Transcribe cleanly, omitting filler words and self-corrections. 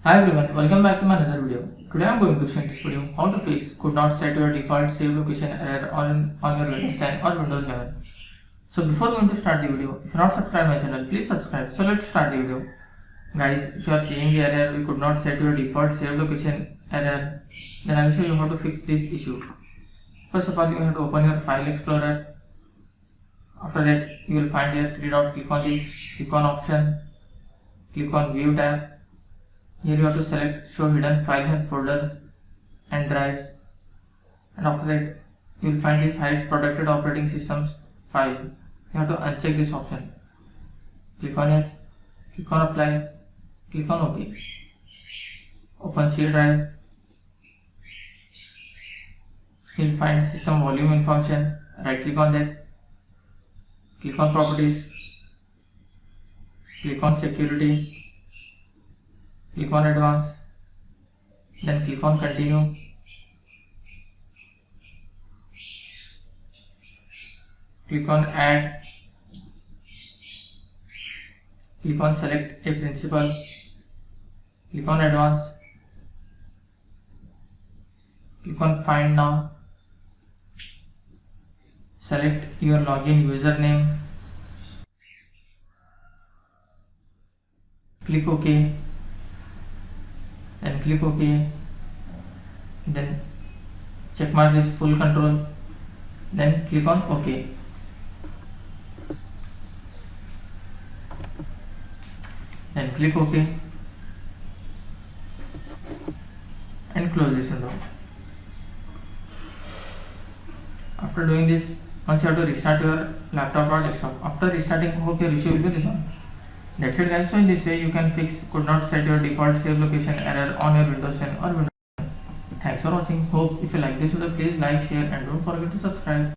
Hi everyone, welcome back to my another video. Today I am going to show in this video how to fix could not set your default save location error on your Windows 10 or Windows 11. So before going to start the video, if you are not subscribed my channel, please subscribe. So let's start the video. Guys, if you are seeing the error, we could not set your default save location error, then I will show you how to fix this issue. First of all, you have to open your file explorer. After that, you will find here three dots, click on this, click on option, click on view tab. Here you have to select show hidden files and folders and drives, and after that you will find this hide protected operating systems file. You have to uncheck this option. Click on yes, click on apply, click on OK. Open C drive. You will find system volume information. Right click on that. Click on properties. Click on security. Click on advanced, then click on continue. Click on add. Click on select a principal. Click on advanced. Click on find now. Select your login username. Click OK. Then click OK, then check mark this full control, then click on OK. Then click OK and close this window. After doing this, once you have to restart your laptop or desktop. After restarting, hope your issue will be resolved. That's it guys. So in this way you can fix could not set your default save location error on your Windows 10 or Windows 11. Thanks for watching. Hope if you like this video, please like, share and don't forget to subscribe.